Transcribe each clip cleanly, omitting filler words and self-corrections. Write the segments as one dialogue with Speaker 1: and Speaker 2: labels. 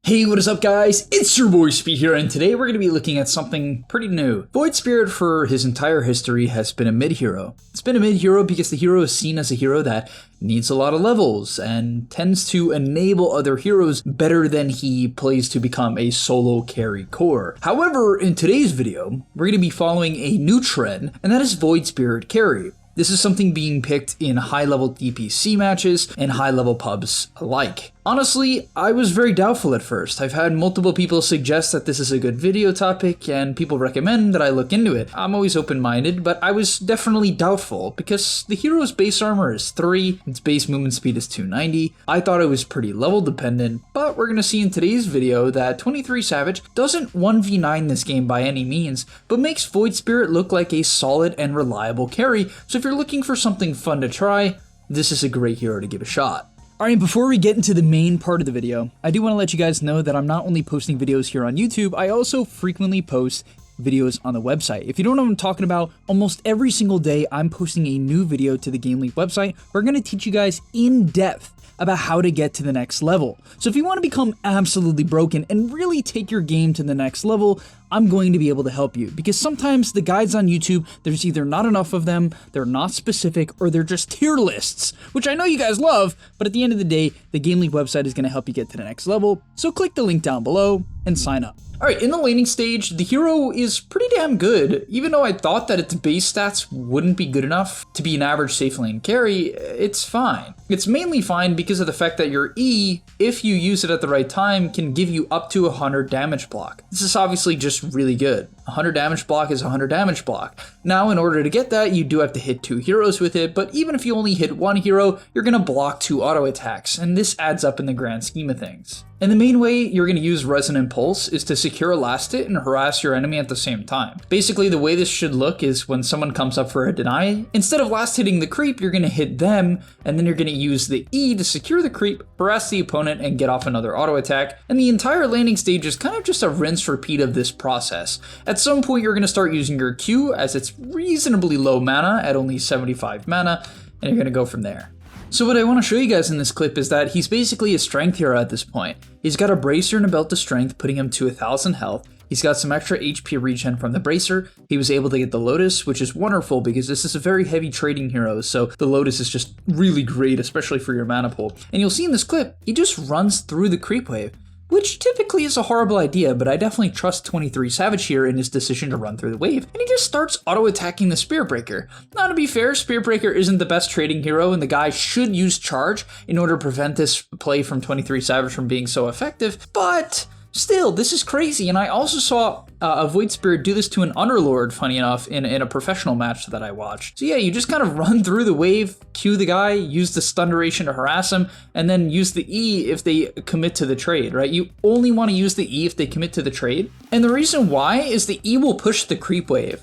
Speaker 1: Hey, what is up guys? It's your boy Speed here, and today we're going to be looking at something pretty new. Void Spirit for his entire history has been a mid-hero. It's been a mid-hero because the hero is seen as a hero that needs a lot of levels and tends to enable other heroes better than he plays to become a solo carry core. However, in today's video, we're going to be following a new trend, and that is Void Spirit carry. This is something being picked in high-level DPC matches and high-level pubs alike. Honestly, I was very doubtful at first. I've had multiple people suggest that this is a good video topic and people recommend that I look into it. I'm always open-minded, but I was definitely doubtful because the hero's base armor is 3, its base movement speed is 290. I thought it was pretty level dependent, but we're gonna see in today's video that 23 Savage doesn't 1v9 this game by any means, but makes Void Spirit look like a solid and reliable carry. So if you're looking for something fun to try, this is a great hero to give a shot. Alright, before we get into the main part of the video, I do want to let you guys know that I'm not only posting videos here on YouTube, I also frequently post videos on the website. If you don't know what I'm talking about, almost every single day I'm posting a new video to the gameleap website. We're going to teach you guys in depth about how to get to the next level. So if you want to become absolutely broken and really take your game to the next level, I'm going to be able to help you, because sometimes the guides on YouTube, there's either not enough of them, they're not specific, or they're just tier lists, which I know you guys love, but at the end of the day, the gameleap website is going to help you get to the next level. So click the link down below and sign up. Alright, in the laning stage, the hero is pretty damn good. Even though I thought that its base stats wouldn't be good enough to be an average safe lane carry, it's fine. It's mainly fine because of the fact that your E, if you use it at the right time, can give you up to 100 damage block. This is obviously just really good. 100 damage block is 100 damage block. Now, in order to get that, you do have to hit 2 heroes with it, but even if you only hit 1 hero, you're going to block 2 auto attacks, and this adds up in the grand scheme of things. And the main way you're going to use Resonant Pulse is to secure a last hit and harass your enemy at the same time. Basically, the way this should look is when someone comes up for a deny, instead of last hitting the creep, you're going to hit them, and then you're going to use the E to secure the creep, harass the opponent, and get off another auto attack. And the entire laning stage is kind of just a rinse repeat of this process. At some point, you're going to start using your Q as it's reasonably low mana at only 75 mana, and you're going to go from there. So what I want to show you guys in this clip is that he's basically a strength hero at this point. He's got a bracer and a belt of strength, putting him to 1000 health. He's got some extra HP regen from the bracer. He was able to get the Lotus, which is wonderful because this is a very heavy trading hero, so the Lotus is just really great, especially for your mana pool. And you'll see in this clip, he just runs through the creep wave, which typically is a horrible idea, but I definitely trust 23 Savage here in his decision to run through the wave, and he just starts auto-attacking the Spirit Breaker. Now, to be fair, Spirit Breaker isn't the best trading hero, and the guy should use Charge in order to prevent this play from 23 Savage from being so effective, but still, this is crazy. And I also saw a Void Spirit do this to an Underlord, funny enough, in a professional match that I watched. So yeah, you just kind of run through the wave, Q the guy, use the stun duration to harass him, and then use the E if they commit to the trade, right? You only want to use the E if they commit to the trade. And the reason why is the E will push the creep wave.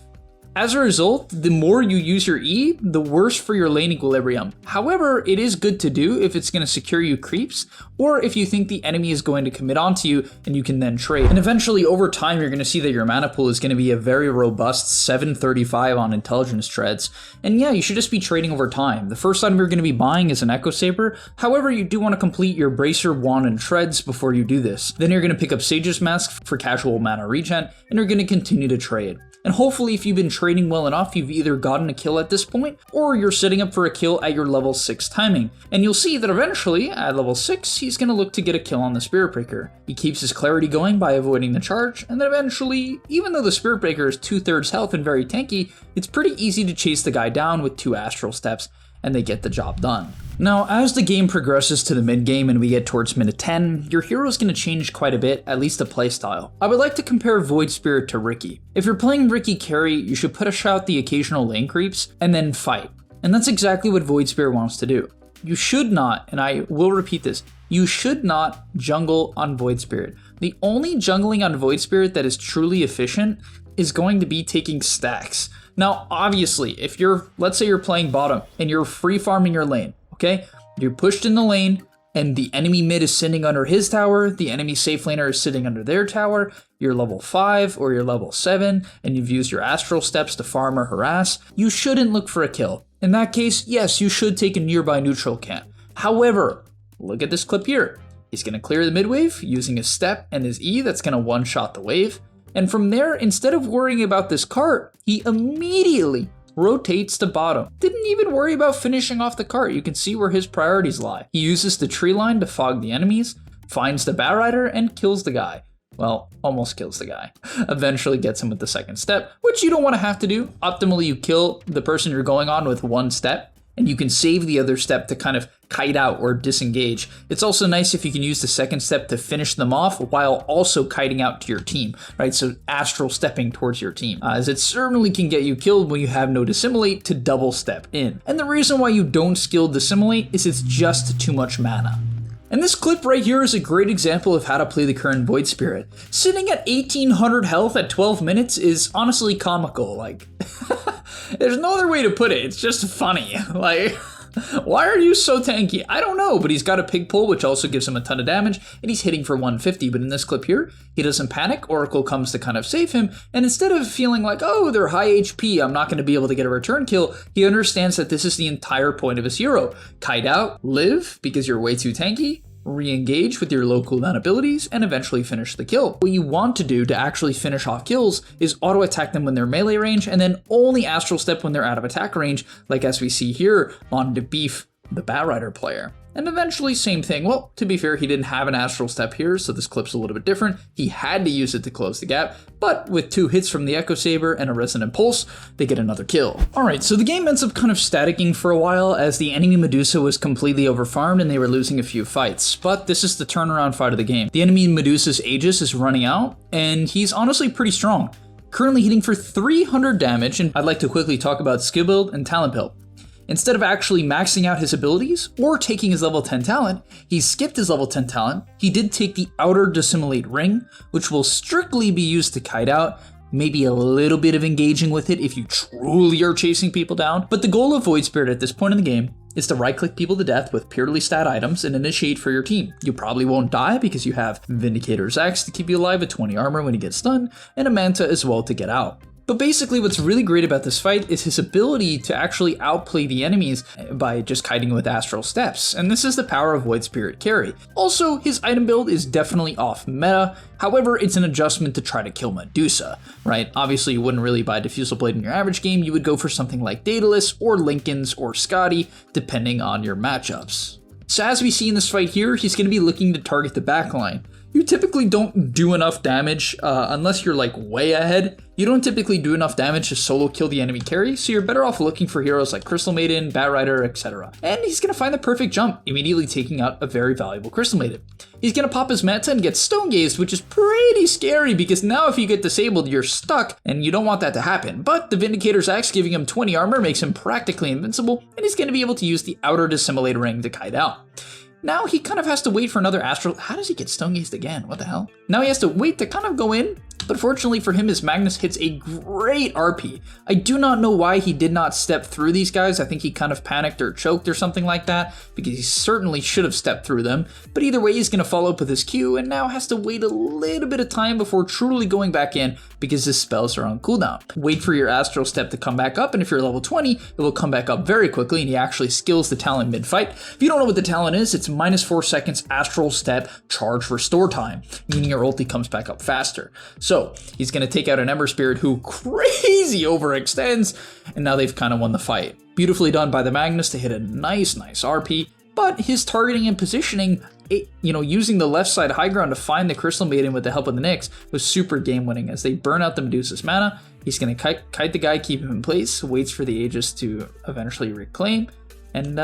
Speaker 1: As a result, the more you use your E, the worse for your lane equilibrium. However, it is good to do if it's going to secure you creeps, or if you think the enemy is going to commit onto you and you can then trade. And eventually, over time, you're going to see that your mana pool is going to be a very robust 735 on intelligence treads. And yeah, you should just be trading over time. The first item you're going to be buying is an Echo Saber. However, you do want to complete your Bracer, Wand, and Treads before you do this. Then you're going to pick up Sage's Mask for casual mana regen, and you're going to continue to trade. And hopefully, if you've been trading well enough, you've either gotten a kill at this point, or you're setting up for a kill at your level 6 timing. And you'll see that eventually, at level 6, he's going to look to get a kill on the Spirit Breaker. He keeps his clarity going by avoiding the charge, and then eventually, even though the Spirit Breaker is 2/3 health and very tanky, it's pretty easy to chase the guy down with 2 Astral Steps, and they get the job done. Now, as the game progresses to the mid game and we get towards minute 10, your hero is going to change quite a bit, at least the playstyle. I would like to compare Void Spirit to Riki. If you're playing Riki carry, you should push out the occasional lane creeps and then fight. And that's exactly what Void Spirit wants to do. You should not, and I will repeat this, you should not jungle on Void Spirit. The only jungling on Void Spirit that is truly efficient is going to be taking stacks. Now, obviously, if let's say you're playing bottom and you're free farming your lane, okay? You're pushed in the lane and the enemy mid is sitting under his tower, the enemy safe laner is sitting under their tower, you're level 5 or you're level 7, and you've used your Astral Steps to farm or harass, you shouldn't look for a kill. In that case, yes, you should take a nearby neutral camp. However, look at this clip here. He's going to clear the mid wave using his step and his E that's going to one-shot the wave. And from there, instead of worrying about this cart, he immediately rotates to bottom. Didn't even worry about finishing off the cart. You can see where his priorities lie. He uses the tree line to fog the enemies, finds the Bat Rider, and kills the guy. Well, almost kills the guy. Eventually gets him with the second step, which you don't want to have to do. Optimally, you kill the person you're going on with one step, and you can save the other step to kind of kite out or disengage. It's also nice if you can use the second step to finish them off while also kiting out to your team, right? So astral stepping towards your team, as it certainly can get you killed when you have no dissimilate to double step in. And the reason why you don't skill dissimilate is it's just too much mana. And this clip right here is a great example of how to play the current Void Spirit. Sitting at 1800 health at 12 minutes is honestly comical. Like, there's no other way to put it. It's just funny. Like, why are you so tanky? I don't know, but he's got a pig pull, which also gives him a ton of damage, and he's hitting for 150. But in this clip here, he doesn't panic. Oracle comes to kind of save him, and instead of feeling like, oh, they're high HP, I'm not going to be able to get a return kill, he understands that this is the entire point of his hero. Kite out, live, because you're way too tanky, re-engage with your low cooldown abilities, and eventually finish the kill. What you want to do to actually finish off kills is auto-attack them when they're melee range, and then only astral step when they're out of attack range, like as we see here on to beef the Bat Rider player. And eventually, same thing. Well, to be fair, he didn't have an astral step here, so this clip's a little bit different. He had to use it to close the gap, but with 2 hits from the Echo Saber and a Resonant Pulse, they get another kill. Alright, so the game ends up kind of staticking for a while as the enemy Medusa was completely overfarmed and they were losing a few fights. But this is the turnaround fight of the game. The enemy Medusa's Aegis is running out, and he's honestly pretty strong. Currently hitting for 300 damage, and I'd like to quickly talk about skill build and talent build. Instead of actually maxing out his abilities or taking his level 10 talent, he skipped his level 10 talent. He did take the outer dissimilate ring, which will strictly be used to kite out, maybe a little bit of engaging with it if you truly are chasing people down. But the goal of Void Spirit at this point in the game is to right-click people to death with purely stat items and initiate for your team. You probably won't die because you have Vindicator's Axe to keep you alive at 20 armor when he gets stunned, and a Manta as well to get out. But basically what's really great about this fight is his ability to actually outplay the enemies by just kiting with astral steps, and this is the power of Void Spirit carry. Also, his item build is definitely off meta, however it's an adjustment to try to kill Medusa, right? Obviously you wouldn't really buy Diffusal Blade in your average game, you would go for something like Daedalus or Lincoln's or Scotty, depending on your matchups. So as we see in this fight here, he's going to be looking to target the backline. You typically don't do enough damage unless you're like way ahead. You don't typically do enough damage to solo kill the enemy carry, so you're better off looking for heroes like Crystal Maiden, Bat Rider, etc. And he's going to find the perfect jump, immediately taking out a very valuable Crystal Maiden. He's going to pop his Manta and get Stone Gazed, which is pretty scary because now if you get disabled, you're stuck, and you don't want that to happen. But the Vindicator's Axe giving him 20 armor makes him practically invincible, and he's going to be able to use the outer dissimilate ring to kite out. Now he kind of has to wait for another astral. How does he get Stone Gazed again? What the hell? Now he has to wait to kind of go in, but fortunately for him, his Magnus hits a great RP. I do not know why he did not step through these guys. I think he kind of panicked or choked or something like that, because he certainly should have stepped through them. But either way, he's going to follow up with his Q and now has to wait a little bit of time before truly going back in because his spells are on cooldown. Wait for your astral step to come back up, and if you're level 20, it will come back up very quickly, and he actually skills the talent mid-fight. If you don't know what the talent is, it's -4 seconds astral step charge restore time, meaning your ulti comes back up faster. So he's going to take out an Ember Spirit who crazy overextends, and now they've kind of won the fight. Beautifully done by the Magnus to hit a nice RP, but his targeting and positioning, using the left side high ground to find the Crystal Maiden with the help of the Nyx was super game winning. As they burn out the Medusa's mana, he's going to kite the guy, keep him in place, waits for the Aegis to eventually reclaim, and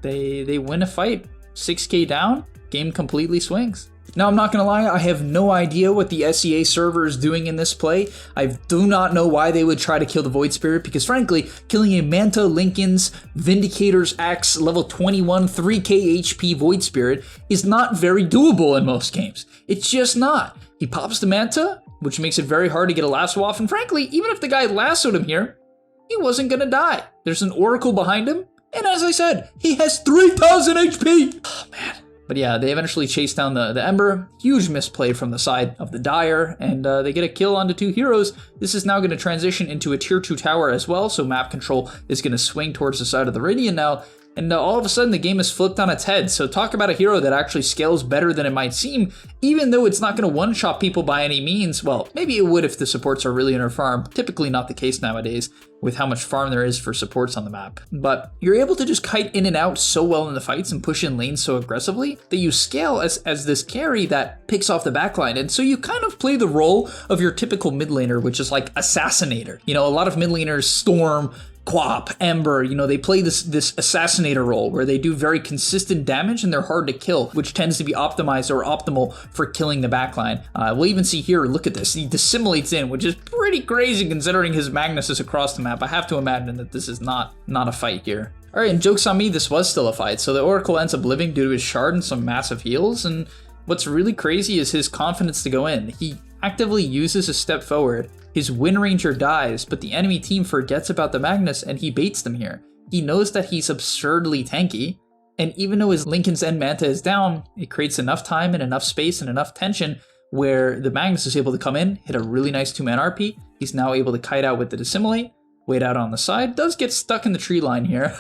Speaker 1: they win a fight. 6k down, game completely swings. Now, I'm not going to lie, I have no idea what the SEA server is doing in this play. I do not know why they would try to kill the Void Spirit, because frankly, killing a Manta, Lincoln's, Vindicator's Axe, level 21, 3k HP Void Spirit is not very doable in most games. It's just not. He pops the Manta, which makes it very hard to get a lasso off, and frankly, even if the guy lassoed him here, he wasn't going to die. There's an Oracle behind him, and as I said, he has 3,000 HP! Oh, man. But yeah, they eventually chase down the Ember. Huge misplay from the side of the Dire, and they get a kill onto 2 heroes. This is now going to transition into a tier 2 tower as well, so map control is going to swing towards the side of the Radiant now. And all of a sudden the game is flipped on its head. So talk about a hero that actually scales better than it might seem, even though it's not going to one-shot people by any means. Well, maybe it would if the supports are really in her farm. Typically not the case nowadays with how much farm there is for supports on the map. But you're able to just kite in and out so well in the fights and push in lanes so aggressively that you scale as this carry that picks off the backline. And so you kind of play the role of your typical mid laner, which is like Assassinator. You know, a lot of mid laners, Storm, Quap, Ember, you know, they play this assassinator role where they do very consistent damage and they're hard to kill, which tends to be optimized or optimal for killing the backline. We'll even see here, look at this, he dissimulates in, which is pretty crazy considering his Magnus is across the map. I have to imagine that this is not a fight here. All right, and joke's on me, this was still a fight. So the Oracle ends up living due to his shard and some massive heals, and what's really crazy is his confidence to go in. He actively uses a step forward. His Wind Ranger dies, but the enemy team forgets about the Magnus and he baits them here. He knows that he's absurdly tanky, and even though his Linken's End Manta is down, it creates enough time and enough space and enough tension where the Magnus is able to come in, hit a really nice 2-man RP. He's now able to kite out with the Dissimulate, wait out on the side, does get stuck in the tree line here.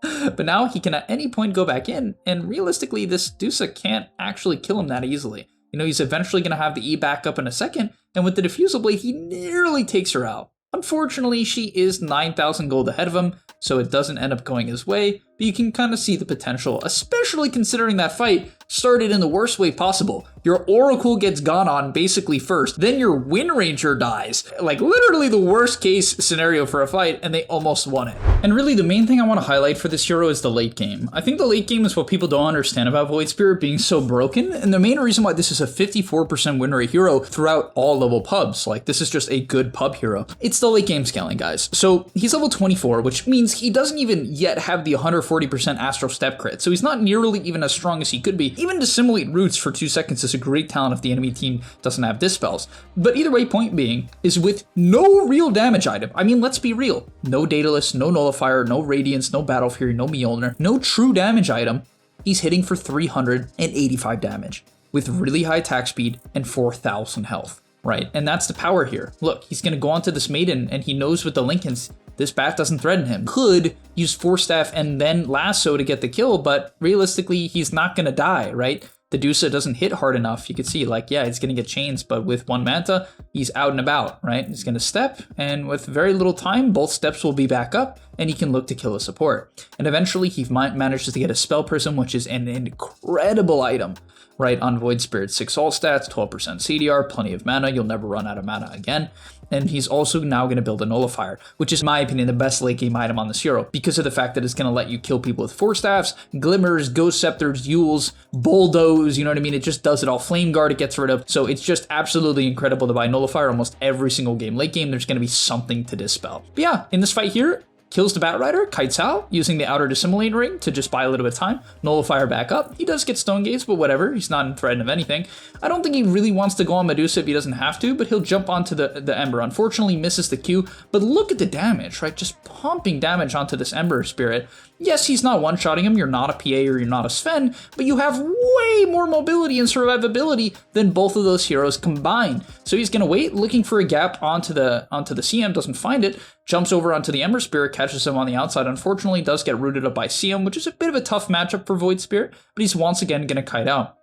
Speaker 1: But now he can at any point go back in, and realistically this Dusa can't actually kill him that easily. You know, he's eventually going to have the E back up in a second, and with the Diffusal Blade, he nearly takes her out. Unfortunately, she is 9,000 gold ahead of him, so it doesn't end up going his way, but you can kind of see the potential, especially considering that fight started in the worst way possible. Your Oracle gets gone on basically first, then your Wind Ranger dies. Like literally the worst case scenario for a fight, and they almost won it. And really the main thing I want to highlight for this hero is the late game. I think the late game is what people don't understand about Void Spirit being so broken, and the main reason why this is a 54% win rate hero throughout all level pubs. Like this is just a good pub hero. It's the late game scaling, guys. So he's level 24, which means he doesn't even yet have the 140% Astral Step crit, so he's not nearly even as strong as he could be. Even Dissimulate Roots for 2 seconds is a great talent if the enemy team doesn't have Dispels. But either way, point being, is with no real damage item. I mean, let's be real. No Daedalus, no Nullifier, no Radiance, no Battle Fury, no Mjolnir, no true damage item. He's hitting for 385 damage with really high attack speed and 4,000 health, right? And that's the power here. Look, he's gonna go onto this Maiden and he knows with the Linkens, this bat doesn't threaten him. Could use Force Staff and then Lasso to get the kill, but realistically, he's not gonna die, right? The Dusa doesn't hit hard enough. You can see, like, yeah, he's gonna get chains, but with 1 Manta, he's out and about, right? He's gonna step, and with very little time, both steps will be back up, and he can look to kill a support. And eventually, he manages to get a Spell Prism, which is an incredible item, right, on Void Spirit. 6 ult stats, 12% CDR, plenty of mana, you'll never run out of mana again. And he's also now going to build a Nullifier, which is, in my opinion, the best late game item on this hero, because of the fact that it's going to let you kill people with Force Staffs, Glimmers, Ghost Scepters, Yules, Bulldoze, you know what I mean? It just does it all. Flame Guard it gets rid of. So it's just absolutely incredible to buy Nullifier almost every single game. Late game, there's going to be something to dispel. But yeah, in this fight here, kills the Batrider, kites out, using the outer Dissimulate ring to just buy a little bit of time, Nullifier back up. He does get Stone Gaze, but whatever, he's not in threat of anything. I don't think he really wants to go on Medusa if he doesn't have to, but he'll jump onto the Ember. Unfortunately, misses the Q, but look at the damage, right? Just pumping damage onto this Ember Spirit. Yes, he's not one-shotting him, you're not a PA or you're not a Sven, but you have way more mobility and survivability than both of those heroes combined. So he's gonna wait, looking for a gap onto the CM, doesn't find it, jumps over onto the Ember Spirit, catches him on the outside, unfortunately does get rooted up by CM, which is a bit of a tough matchup for Void Spirit, but he's once again gonna kite out.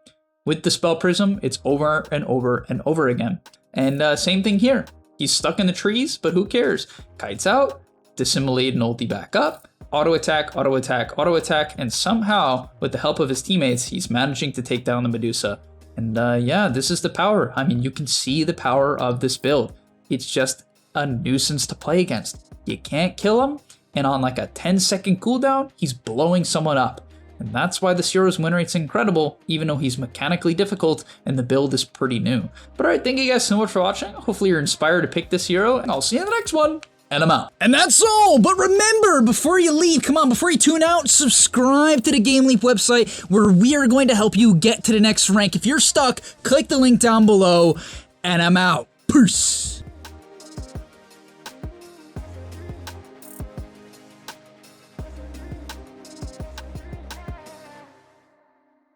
Speaker 1: With the Spell Prism, it's over and over and over again. And same thing here. He's stuck in the trees, but who cares? Kites out, Dissimulate and ulti back up, auto attack, auto attack, auto attack, and somehow, with the help of his teammates, he's managing to take down the Medusa. And yeah, this is the power. I mean, you can see the power of this build. It's just a nuisance to play against. You can't kill him, and on like a 10-second cooldown, he's blowing someone up. And that's why this hero's win rate's incredible, even though he's mechanically difficult and the build is pretty new. But alright, thank you guys so much for watching. Hopefully you're inspired to pick this hero, and I'll see you in the next one. And I'm out. And that's all, but remember, before you leave, come on, before you tune out, subscribe to the gameleap website where we are going to help you get to the next rank. If you're stuck, click the link down below, and I'm out. Peace.